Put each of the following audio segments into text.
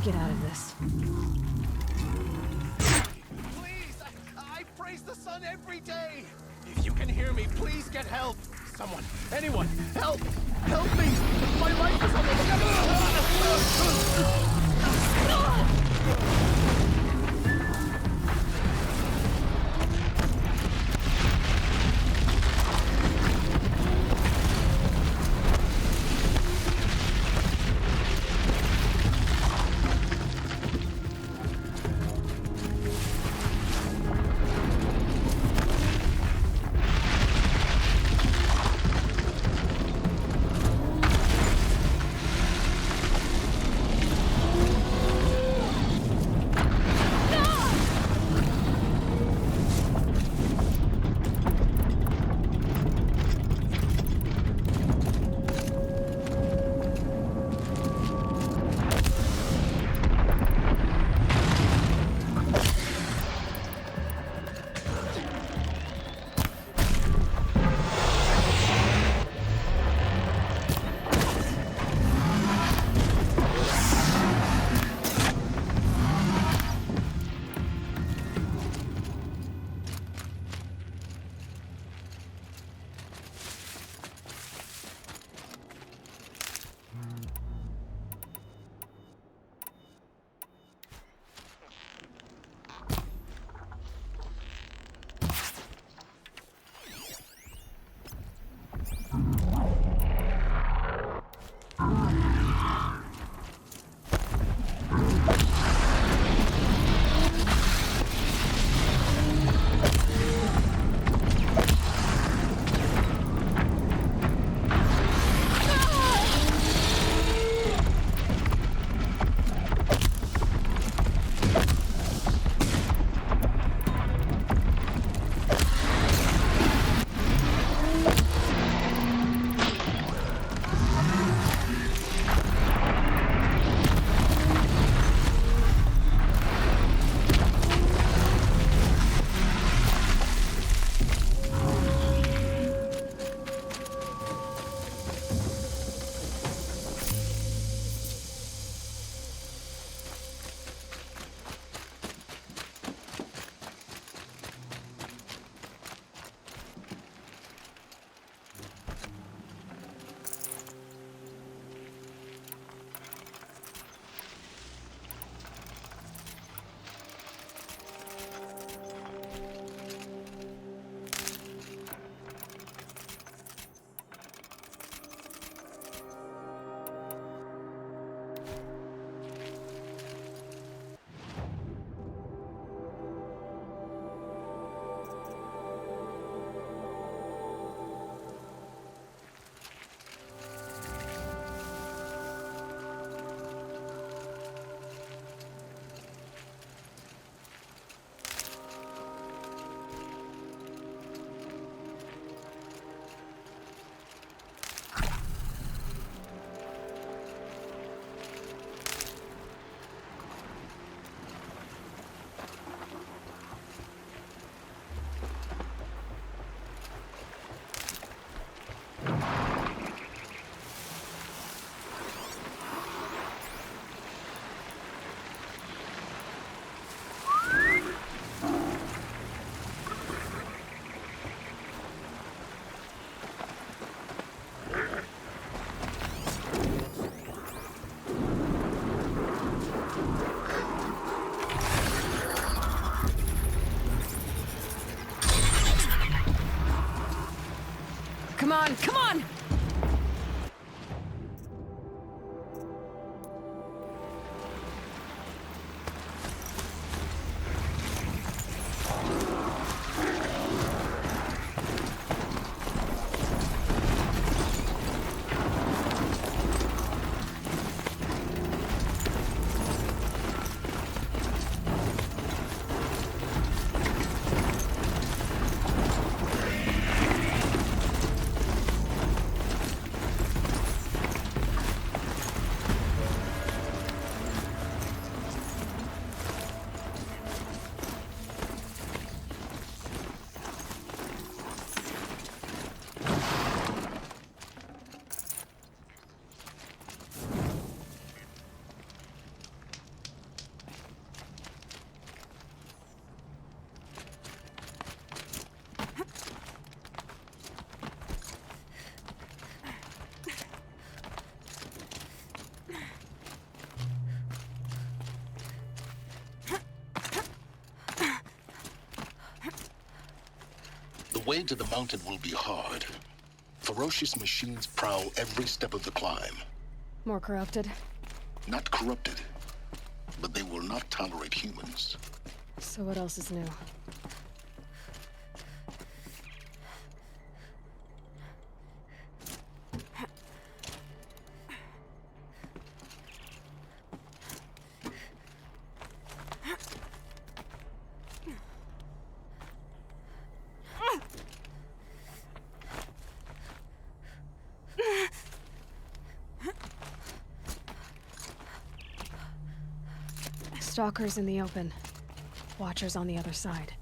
get out of this. Please, I praise the sun every day. If you can hear me, please get help. Someone, anyone, help! Help me! My life is on the... Come on, come on! way to the mountain will be hard. Ferocious machines prowl every step of the climb. More corrupted? Not corrupted, but they will not tolerate humans. So what else is new? Stalkers in the open. Watchers on the other side.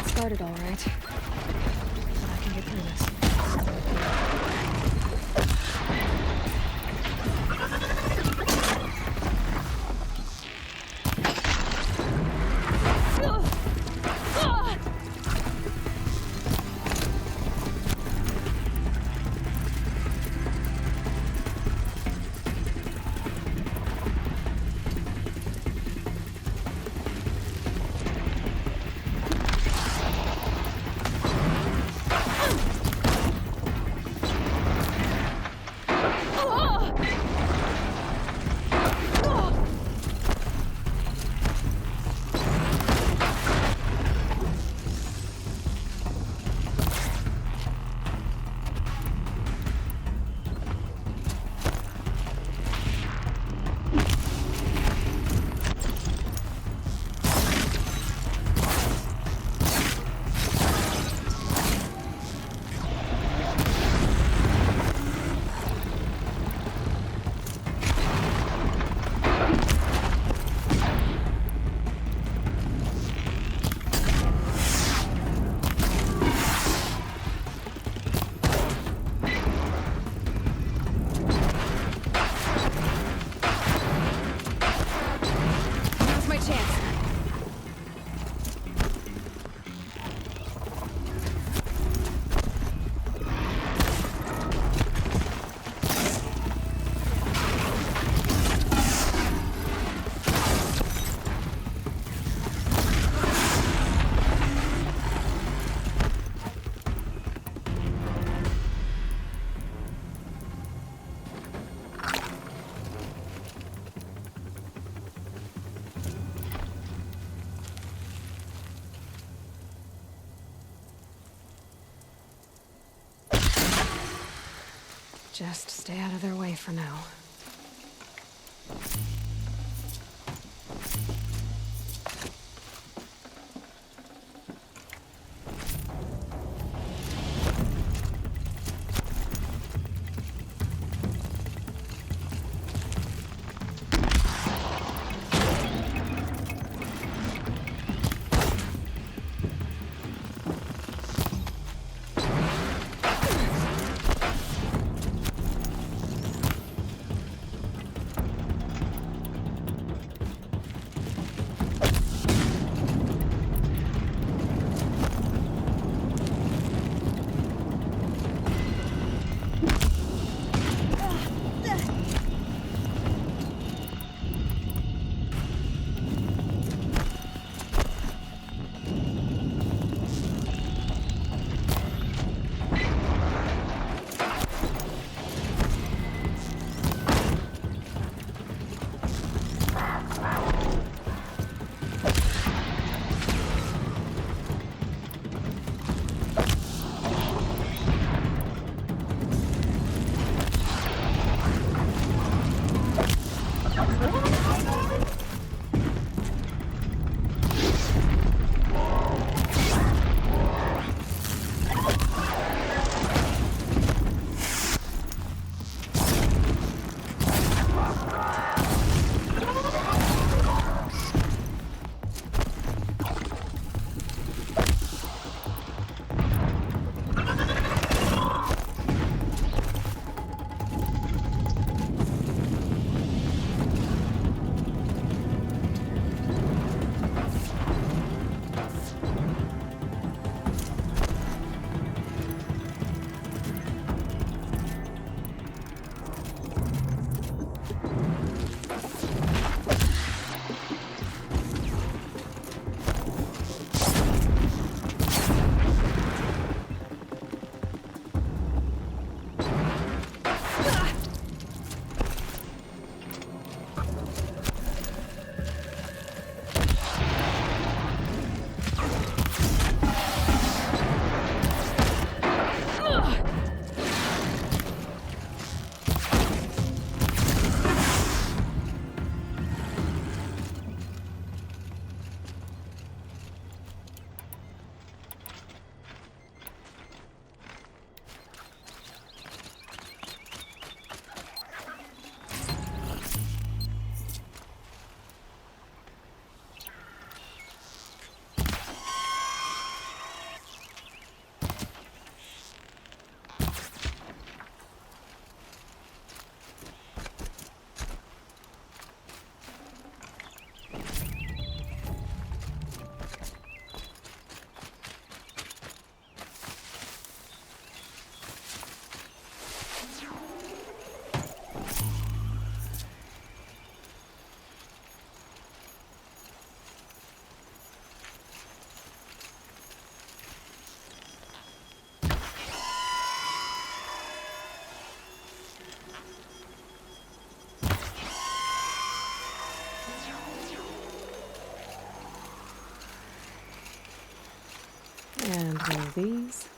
Started all right. But I can get through this. Just stay out of their way for now. And one of these.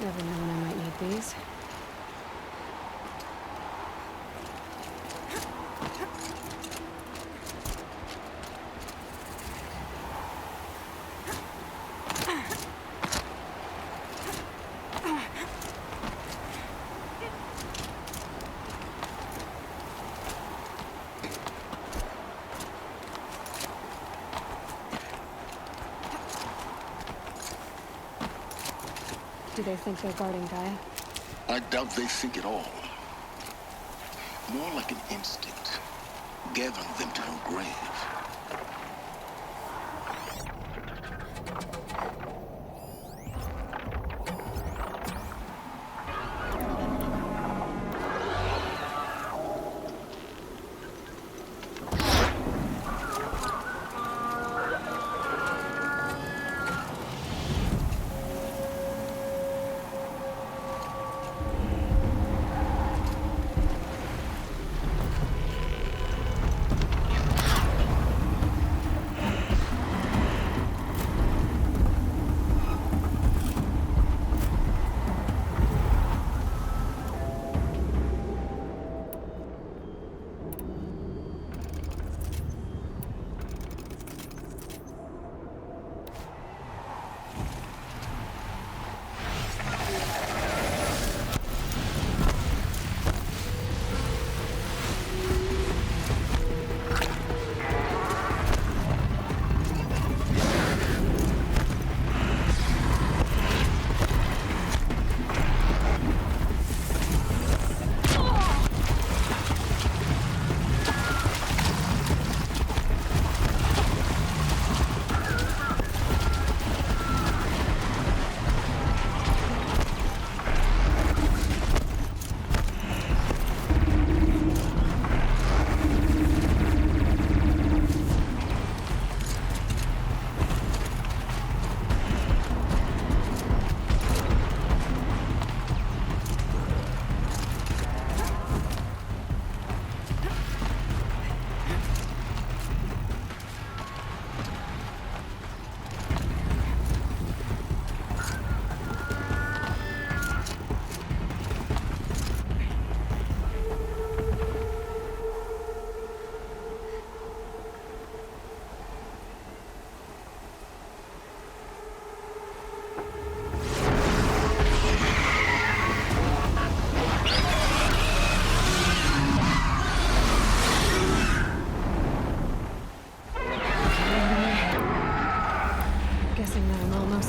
Never know when I might need these. Do they think they're guarding Gaia? I doubt they think at all. More like an instinct, gathering them to her grave.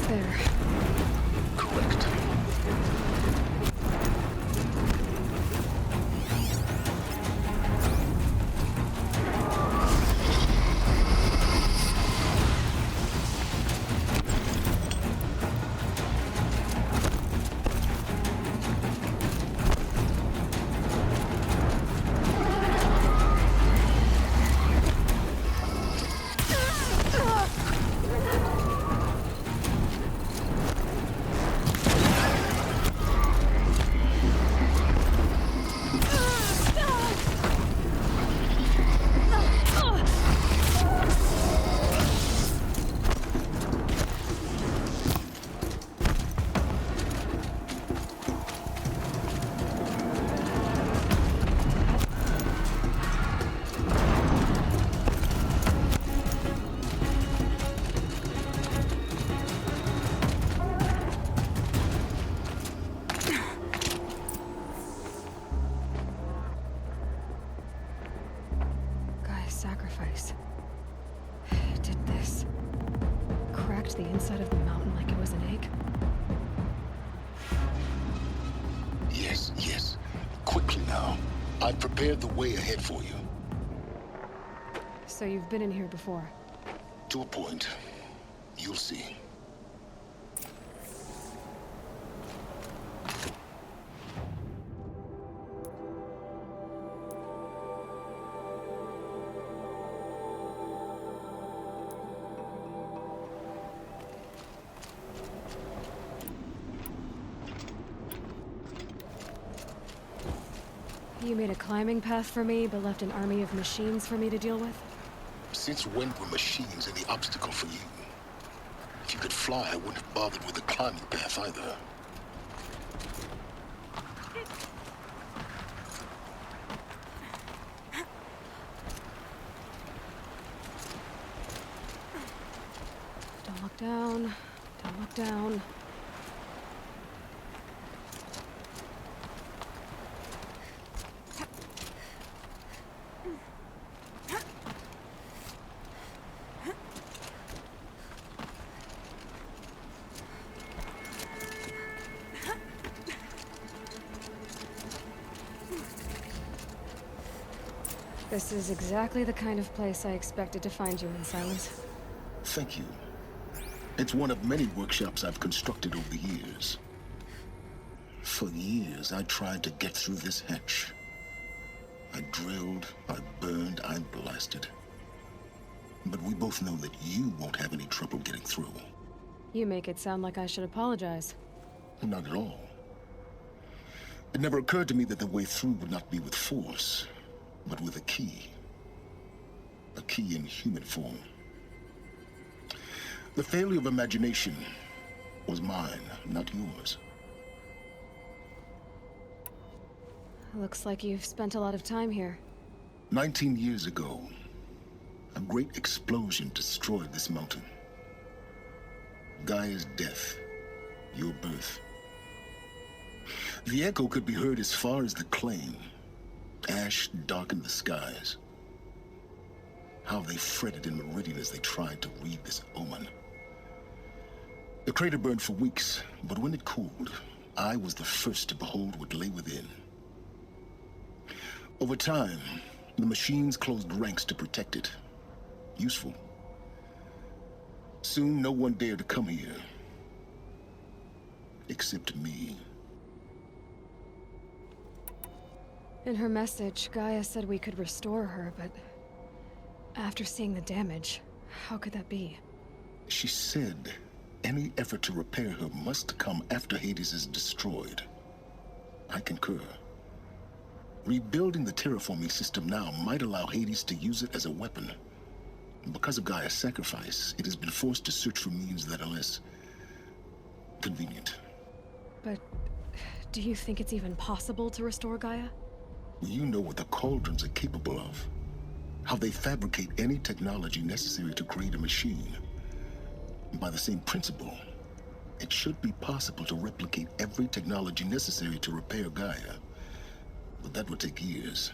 there. Correct. Gaia's sacrifice. It did this. Cracked the inside of the mountain like it was an egg. Yes, yes. Quickly now. I've prepared the way ahead for you. So you've been in here before. To a point. You'll see. You made a climbing path for me, but left an army of machines for me to deal with? Since when were machines any obstacle for you? If you could fly, I wouldn't have bothered with the climbing path either. Don't look down. Don't look down. This is exactly the kind of place I expected to find you in, Silence. Thank you. It's one of many workshops I've constructed over the years. For years, I tried to get through this hatch. I drilled, I burned, I blasted. But we both know that you won't have any trouble getting through. You make it sound like I should apologize. Not at all. It never occurred to me that the way through would not be with force, but with a key. A key in human form. The failure of imagination was mine, not yours. Looks like you've spent a lot of time here. 19 years ago, a great explosion destroyed this mountain. Gaia's death, your birth. The echo could be heard as far as the Claim. Ash darkened the skies. How they fretted in Meridian as they tried to read this omen. The crater burned for weeks, but when it cooled, I was the first to behold what lay within. Over time, the machines closed ranks to protect it. Useful. Soon, no one dared to come here. Except me. In her message, Gaia said we could restore her, but after seeing the damage, how could that be? She said any effort to repair her must come after Hades is destroyed. I concur. Rebuilding the terraforming system now might allow Hades to use it as a weapon. Because of Gaia's sacrifice, it has been forced to search for means that are less convenient. But do you think it's even possible to restore Gaia? You know what the Cauldrons are capable of. How they fabricate any technology necessary to create a machine. By the same principle, it should be possible to replicate every technology necessary to repair Gaia. But that would take years.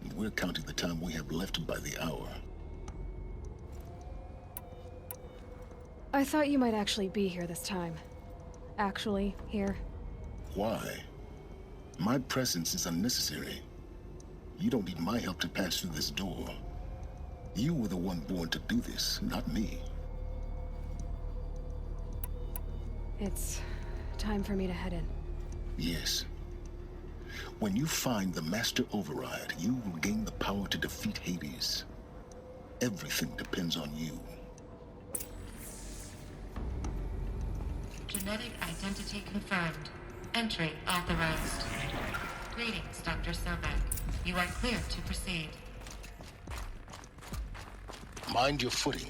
And we're counting the time we have left by the hour. I thought you might actually be here this time. Actually, here. Why? My presence is unnecessary. You don't need my help to pass through this door. You were the one born to do this, not me. It's time for me to head in. Yes. When you find the Master Override, you will gain the power to defeat Hades. Everything depends on you. Genetic identity confirmed. Entry authorized. Greetings, Dr. Sobek. You are cleared to proceed. Mind your footing.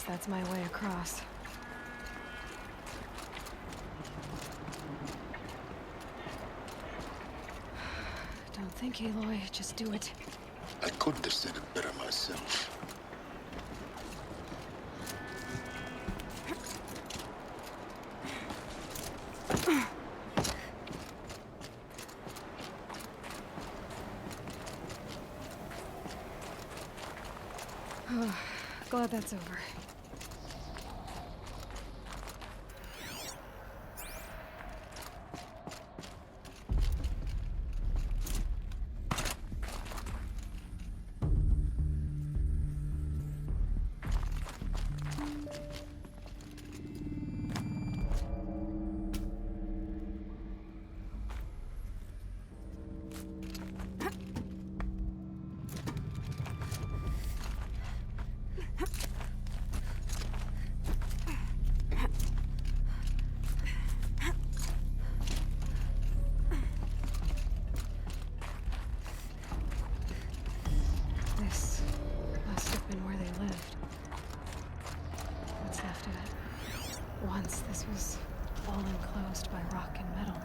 That's my way across. Don't think, Aloy. Just do it. I couldn't have said it better myself. Glad that's over. This must have been where they lived. What's left of it. Once this was all enclosed by rock and metal.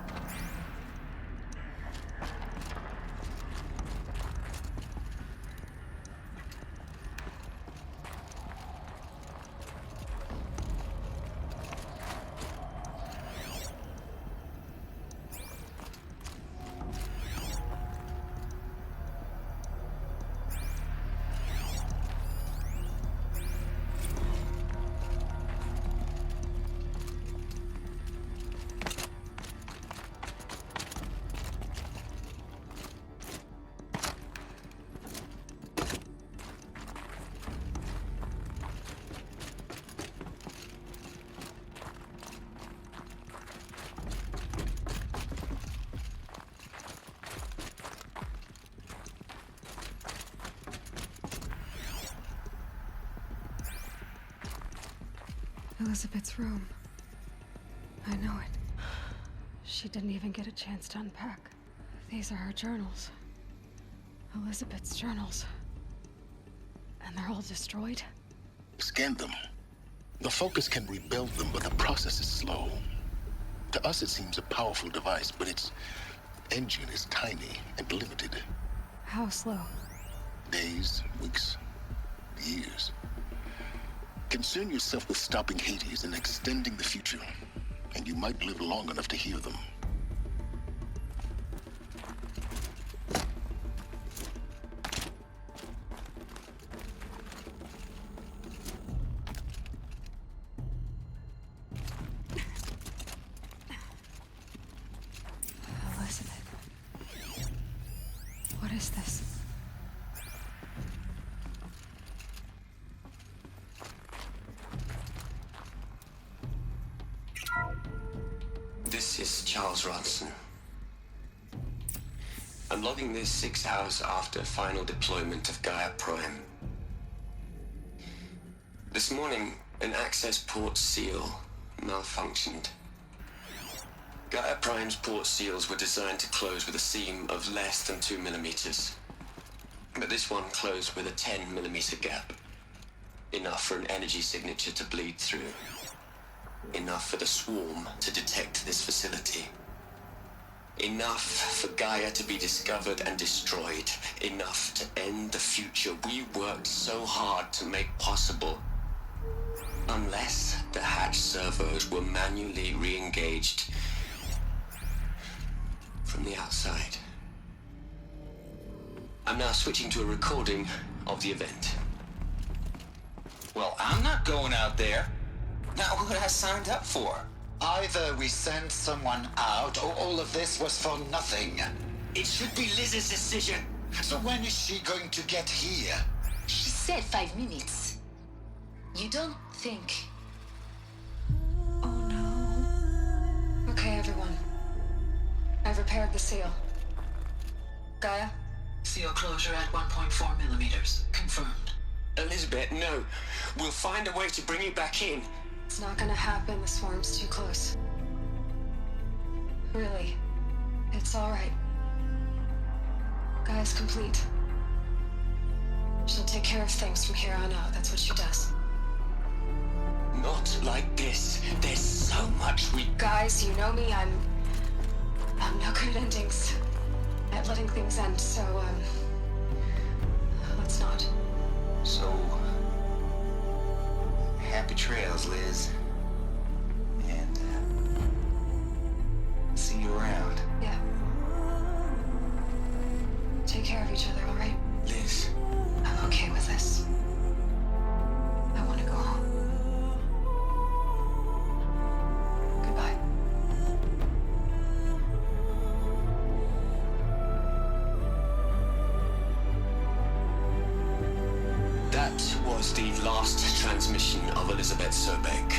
Elizabeth's room. I know it. She didn't even get a chance to unpack. These are her journals. Elizabeth's journals. And they're all destroyed? Scan them. The Focus can rebuild them, but the process is slow. To us, it seems a powerful device, but its engine is tiny and limited. How slow? Days, weeks, years. Concern yourself with stopping Hades and extending the future, and you might live long enough to hear them. Elizabeth. is this? This is Charles Ronson. I'm logging this 6 hours after final deployment of Gaia Prime. This morning, an access port seal malfunctioned. Gaia Prime's port seals were designed to close with a seam of less than 2 millimeters. But this one closed with a 10 millimeter gap. Enough for an energy signature to bleed through. Enough for the swarm to detect this facility. Enough for Gaia to be discovered and destroyed. Enough to end the future we worked so hard to make possible. Unless the hatch servos were manually re-engaged from the outside. I'm now switching to a recording of the event. Well, I'm not going out there. Not what I signed up for. Either we send someone out, or all of this was for nothing. It should be Liz's decision. So when is she going to get here? She said 5 minutes. You don't think... Oh no. Okay, everyone. I've repaired the seal. Gaia? Seal closure at 1.4 millimeters. Confirmed. Elizabeth, no. We'll find a way to bring you back in. It's not gonna happen. The swarm's too close. Really. It's alright. Gaia's complete. She'll take care of things from here on out. That's what she does. Not like this. There's so much we... Guys, you know me. I'm no good at endings. At letting things end, so, let's not. So, happy trails, Liz. And, see you around. Yeah. Take care of each other, alright? Liz. I'm okay with this. I want to go home. Goodbye. That was the last transmission of Elizabeth Sobek.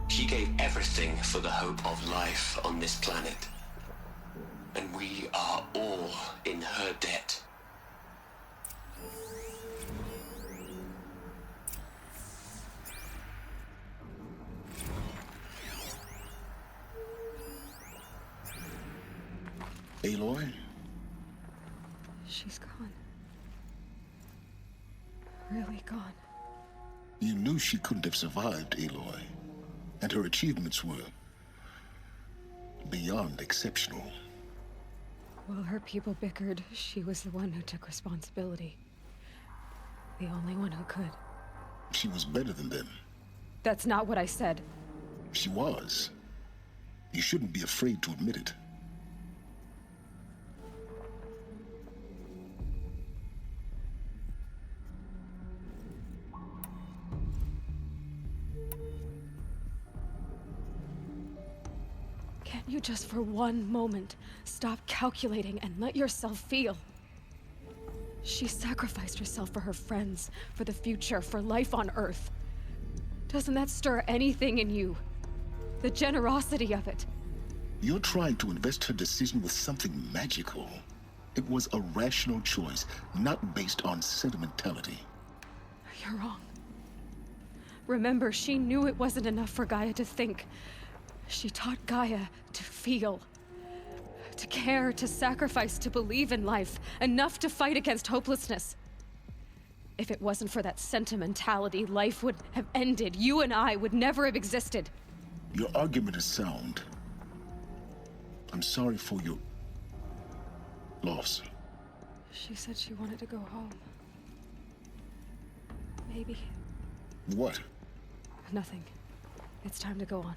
She gave everything for the hope of life on this planet. And we are all in her debt. Aloy? She's gone. Really gone. You knew she couldn't have survived, Aloy. And her achievements were beyond exceptional. While her people bickered, she was the one who took responsibility. The only one who could. She was better than them. That's not what I said. She was. You shouldn't be afraid to admit it. Can't you just for one moment stop calculating and let yourself feel? She sacrificed herself for her friends, for the future, for life on Earth. Doesn't that stir anything in you? The generosity of it. You're trying to invest her decision with something magical. It was a rational choice, not based on sentimentality. You're wrong. Remember, she knew it wasn't enough for Gaia to think. She taught Gaia to feel. To care, to sacrifice, to believe in life. Enough to fight against hopelessness. If it wasn't for that sentimentality, life would have ended. You and I would never have existed. Your argument is sound. I'm sorry for your loss. She said she wanted to go home. Maybe. What? Nothing. It's time to go on.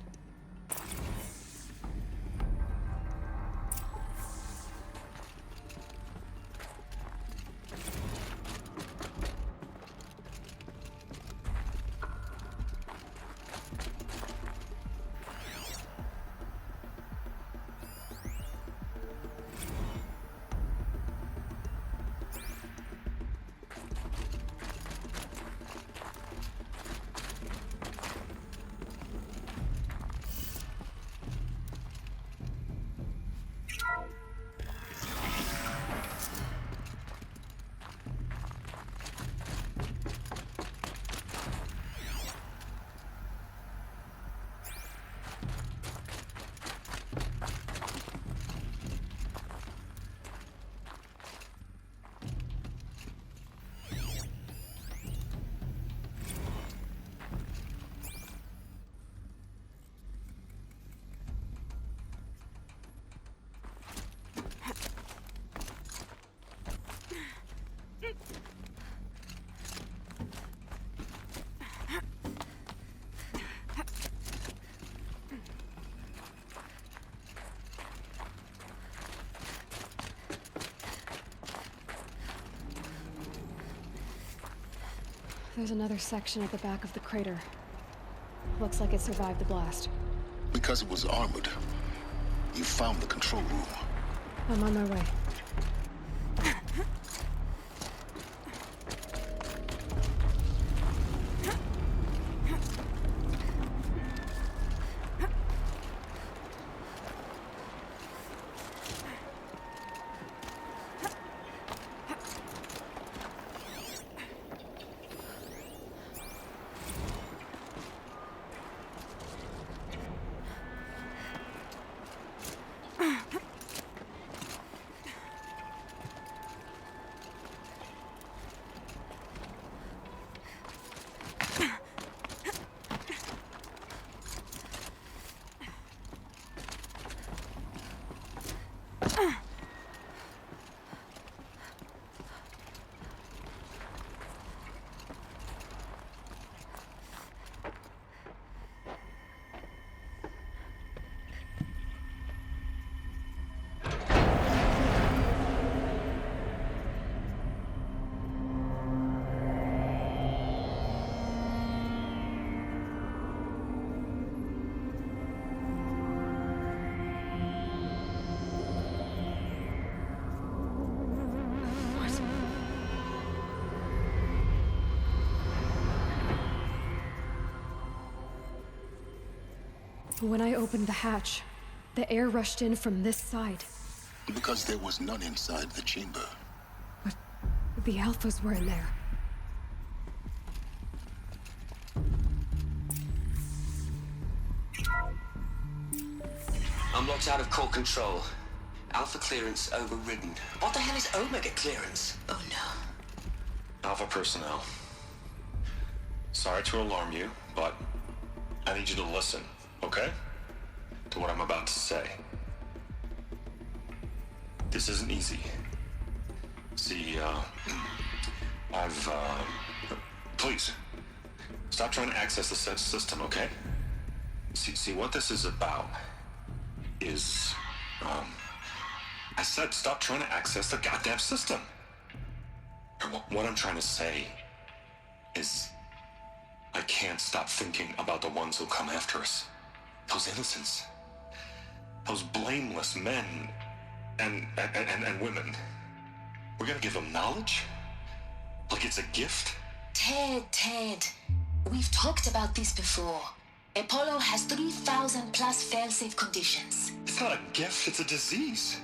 There's another section at the back of the crater. Looks like it survived the blast. Because it was armored. You found the control room. I'm on my way. When I opened the hatch, the air rushed in from this side. Because there was none inside the chamber. But the Alphas were in there. I'm locked out of core control. Alpha clearance overridden. What the hell is Omega clearance? Oh no. Alpha personnel. Sorry to alarm you, but I need you to listen, okay? To what I'm about to say. This isn't easy. See, please, stop trying to access the system, okay? See, what this is about is, I said stop trying to access the goddamn system. What I'm trying to say is I can't stop thinking about the ones who come after us. Those innocents. Those blameless men and women. We're gonna give them knowledge? Like it's a gift? Ted. We've talked about this before. Apollo has 3,000 plus fail-safe conditions. It's not a gift, it's a disease.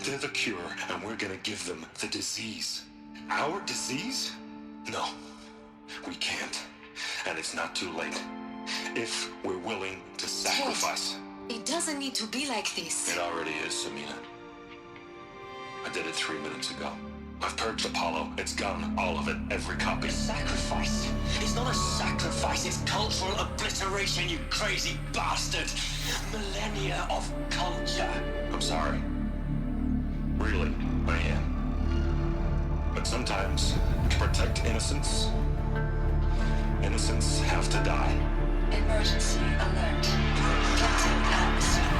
They're the cure, and we're gonna give them the disease. Our disease? No, we can't. And it's not too late. If we're willing to sacrifice. Ted, it doesn't need to be like this. It already is, Samina. I did it 3 minutes ago. I've purged Apollo. It's gone. All of it. Every copy. Sacrifice? It's not a sacrifice, it's cultural obliteration, you crazy bastard! Millennia of culture. I'm sorry. Really, I am. But sometimes, to protect innocence, innocents have to die. Emergency alert. Captain atmosphere.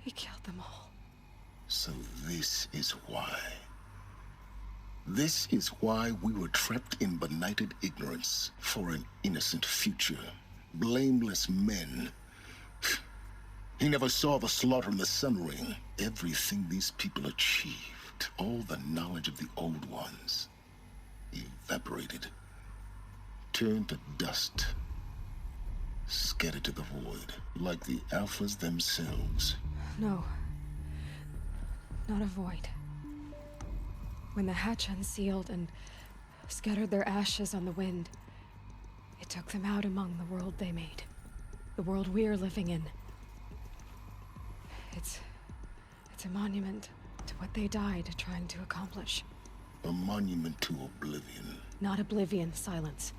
He killed them all. So this is why. This is why we were trapped in benighted ignorance for an innocent future. Blameless men. He never saw the slaughter in the Sun Ring. Everything these people achieved, all the knowledge of the old ones, evaporated, turned to dust, scattered to the void, like the Alphas themselves. No. Not a void. When the hatch unsealed and scattered their ashes on the wind, it took them out among the world they made. The world we're living in. It's a monument to what they died trying to accomplish. A monument to oblivion. Not oblivion, silence.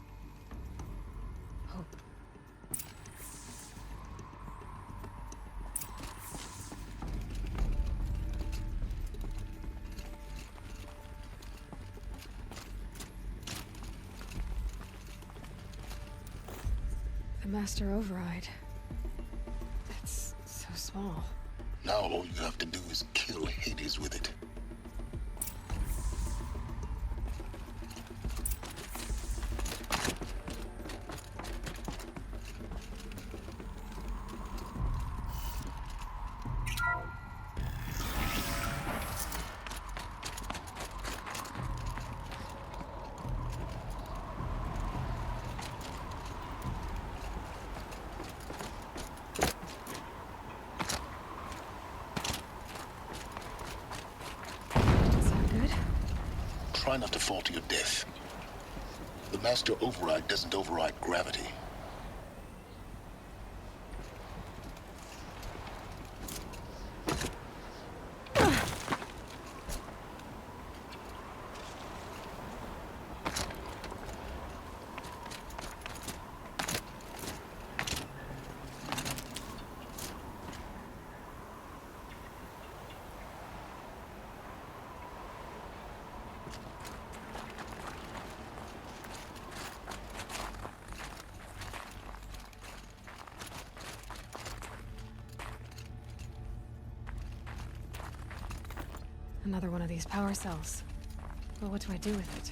Master Override. It's so small. Now all you have to do is kill Hades with it. Try not to fall to your death. The Master Override doesn't override gravity. Another one of these power cells. Well, what do I do with it?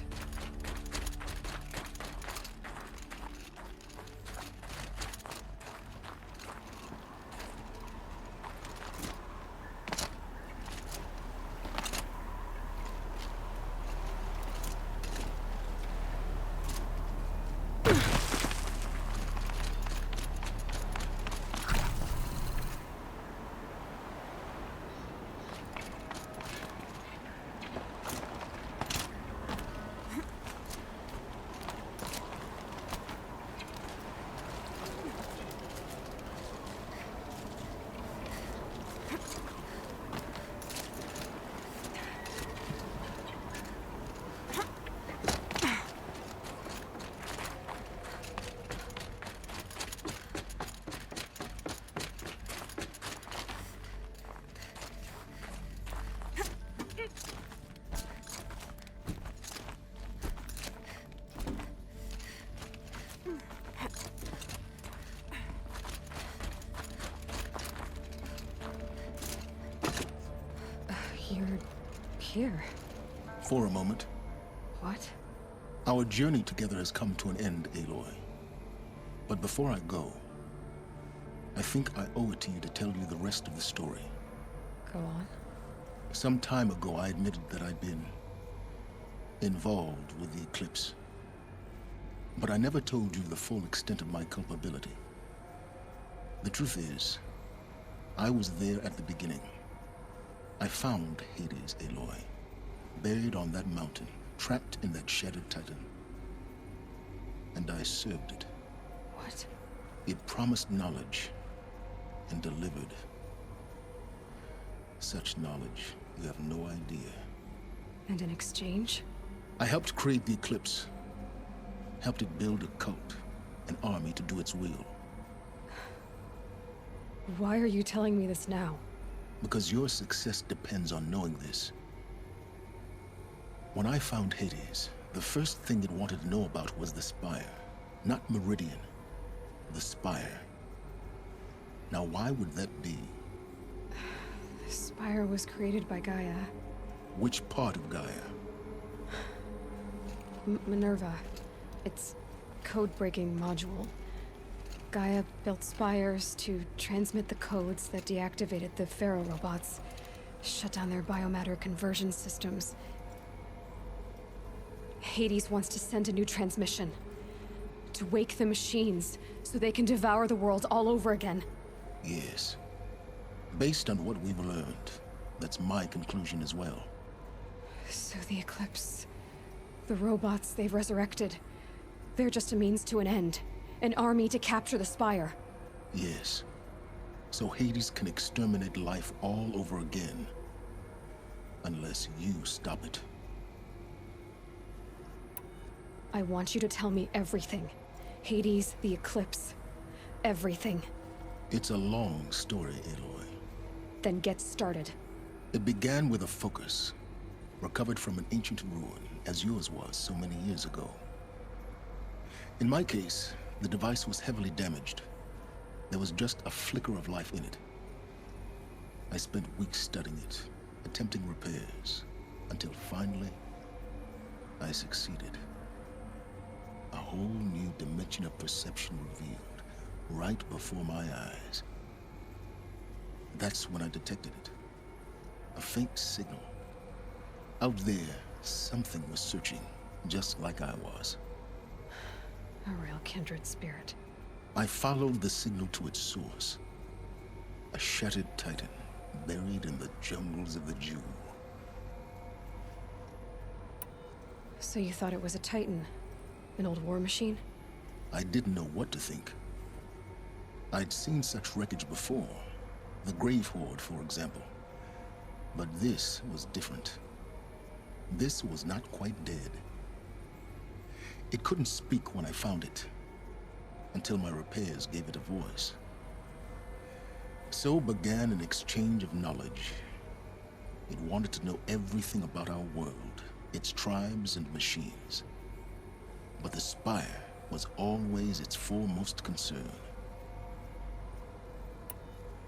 You're here. For a moment. What? Our journey together has come to an end, Aloy. But before I go, I think I owe it to you to tell you the rest of the story. Go on. Some time ago, I admitted that I'd been involved with the Eclipse. But I never told you the full extent of my culpability. The truth is, I was there at the beginning. I found Hades, Aloy, buried on that mountain, trapped in that shattered titan. And I served it. What? It promised knowledge and delivered. Such knowledge, you have no idea. And in exchange? I helped create the Eclipse. Helped it build a cult, an army to do its will. Why are you telling me this now? Because your success depends on knowing this. When I found Hades, the first thing it wanted to know about was the Spire. Not Meridian. The Spire. Now why would that be? The Spire was created by Gaia. Which part of Gaia? Minerva. Its code-breaking module. Gaia built spires to transmit the codes that deactivated the Pharaoh robots, shut down their biomatter conversion systems. Hades wants to send a new transmission. To wake the machines, so they can devour the world all over again. Yes. Based on what we've learned, that's my conclusion as well. So the Eclipse... the robots they've resurrected... they're just a means to an end. An army to capture the Spire. Yes. So Hades can exterminate life all over again. Unless you stop it. I want you to tell me everything. Hades, the Eclipse. Everything. It's a long story, Aloy. Then get started. It began with a focus. Recovered from an ancient ruin, as yours was so many years ago. In my case, The device was heavily damaged. There was just a flicker of life in it. I spent weeks studying it, attempting repairs, until finally, I succeeded. A whole new dimension of perception revealed, right before my eyes. That's when I detected it. A faint signal. Out there, something was searching, just like I was. A real kindred spirit. I followed the signal to its source. A shattered titan, buried in the jungles of the Jew. So you thought it was a Titan? An old war machine? I didn't know what to think. I'd seen such wreckage before. The Grave Horde, for example. But this was different. This was not quite dead. It couldn't speak when I found it, until my repairs gave it a voice. So began an exchange of knowledge. It wanted to know everything about our world, its tribes and machines. But the Spire was always its foremost concern.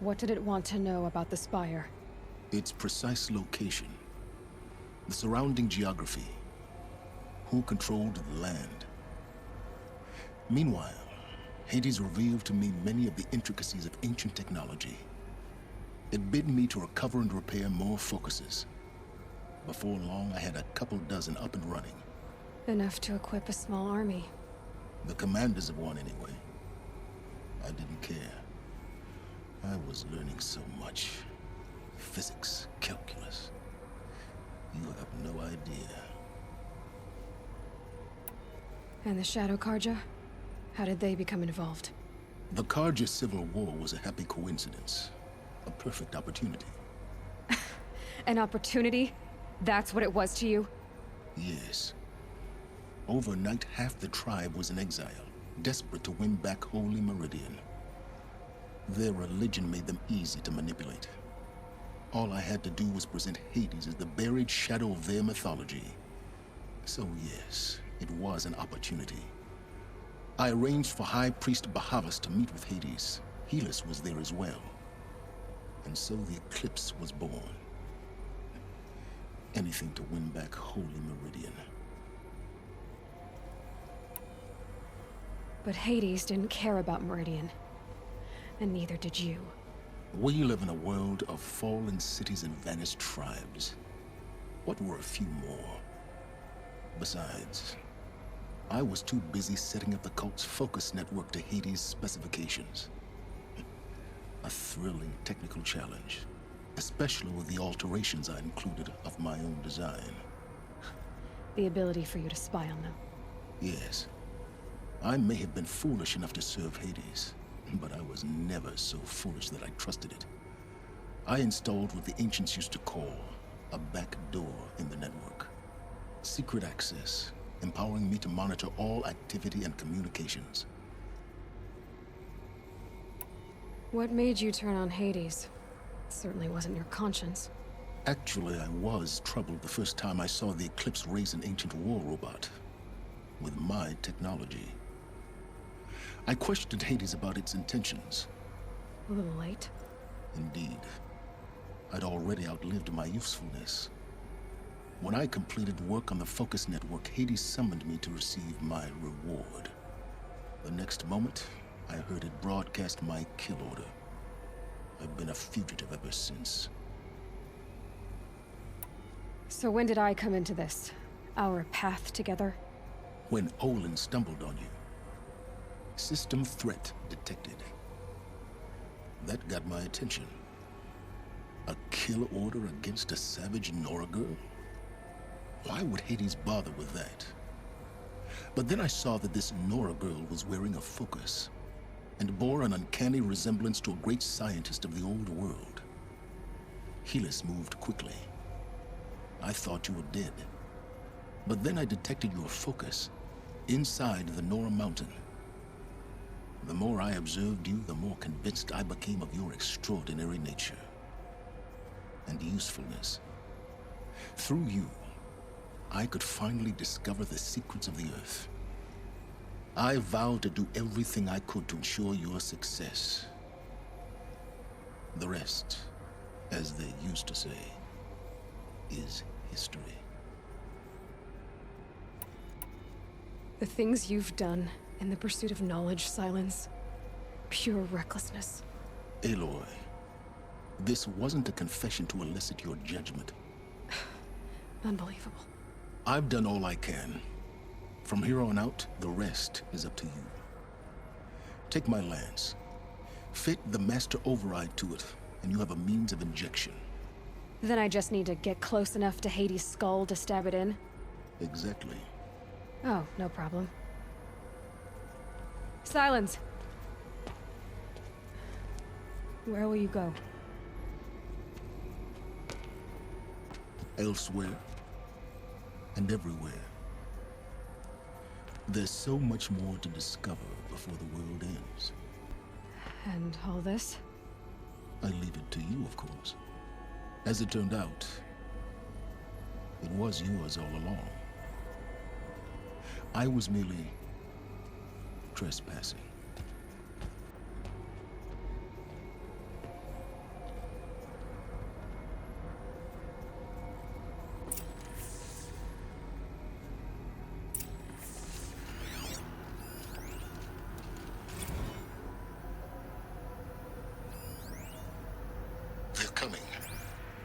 What did it want to know about the Spire? Its precise location, the surrounding geography, who controlled the land. Meanwhile, Hades revealed to me many of the intricacies of ancient technology. It bid me to recover and repair more focuses. Before long, I had a couple dozen up and running. Enough to equip a small army. The commanders of one, anyway. I didn't care. I was learning so much. Physics, calculus. You have no idea. And the Shadow Carja? How did they become involved? The Carja Civil War was a happy coincidence. A perfect opportunity. An opportunity? That's what it was to you? Yes. Overnight, half the tribe was in exile, desperate to win back Holy Meridian. Their religion made them easy to manipulate. All I had to do was present Hades as the buried shadow of their mythology. So yes, it was an opportunity. I arranged for High Priest Bahavas to meet with Hades. Helis was there as well. And so the Eclipse was born. Anything to win back Holy Meridian. But Hades didn't care about Meridian. And neither did you. We live in a world of fallen cities and vanished tribes. What were a few more? Besides, I was too busy setting up the cult's focus network to Hades' specifications. A thrilling technical challenge, especially with the alterations I included of my own design. The ability for you to spy on them. Yes. I may have been foolish enough to serve Hades, but I was never so foolish that I trusted it. I installed what the ancients used to call a back door in the network. Secret access, empowering me to monitor all activity and communications. What made you turn on Hades? It certainly wasn't your conscience. Actually, I was troubled the first time I saw the Eclipse raise an ancient war robot. With my technology. I questioned Hades about its intentions. A little late. Indeed. I'd already outlived my usefulness. When I completed work on the Focus Network, Hades summoned me to receive my reward. The next moment, I heard it broadcast my kill order. I've been a fugitive ever since. So when did I come into this? Our path together? When Olin stumbled on you. System threat detected. That got my attention. A kill order against a savage Nora girl? Why would Hades bother with that? But then I saw that this Nora girl was wearing a focus, and bore an uncanny resemblance to a great scientist of the old world. Helis moved quickly. I thought you were dead. But then I detected your focus inside the Nora Mountain. The more I observed you, the more convinced I became of your extraordinary nature and usefulness. Through you, I could finally discover the secrets of the Earth. I vowed to do everything I could to ensure your success. The rest, as they used to say, is history. The things you've done in the pursuit of knowledge, Silence. Pure recklessness. Aloy, this wasn't a confession to elicit your judgment. Unbelievable. I've done all I can. From here on out, the rest is up to you. Take my lance. Fit the master override to it, and you have a means of injection. Then I just need to get close enough to Hades' skull to stab it in? Exactly. Oh, no problem. Silence! Where will you go? Elsewhere. And everywhere. There's so much more to discover before the world ends. And all this? I leave it to you, of course. As it turned out, it was yours all along. I was merely trespassing. They're coming.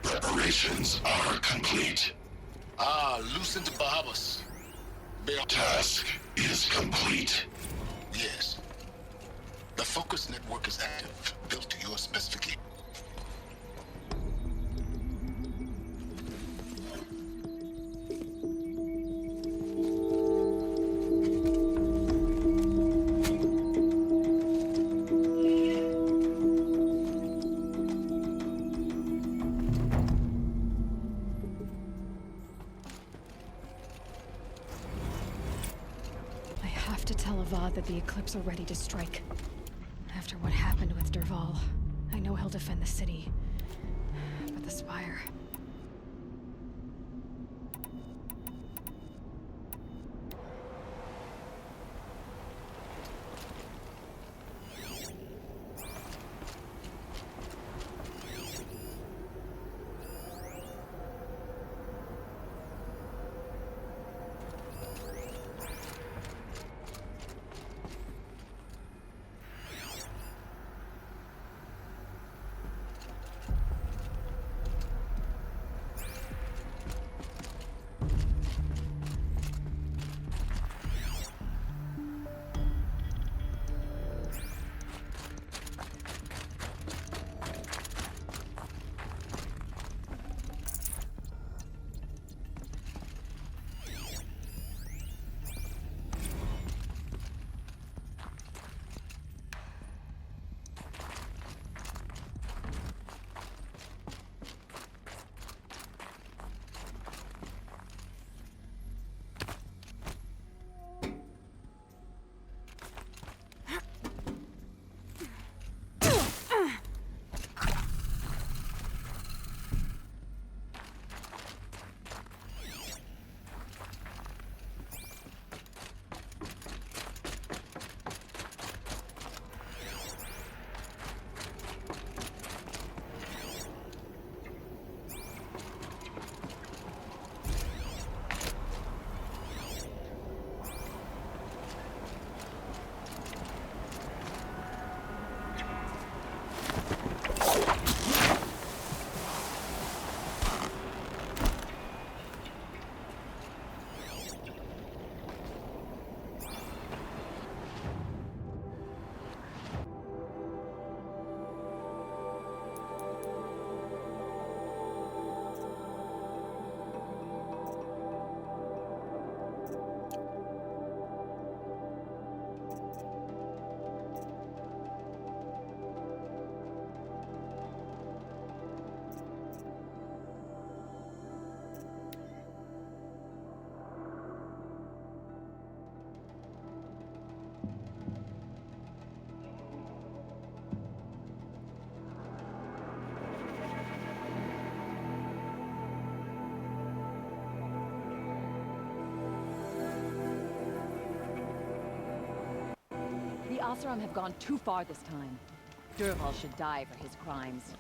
Preparations are complete. Ah, loosen the Bahabas. Task is complete. Yes. The focus network is active, built to your specification. I have to tell Avad that the Eclipse are ready to strike. After what happened with Dervahl, I know he'll defend the city. But the Spire... Oseram have gone too far this time. Dervahl should die for his crimes.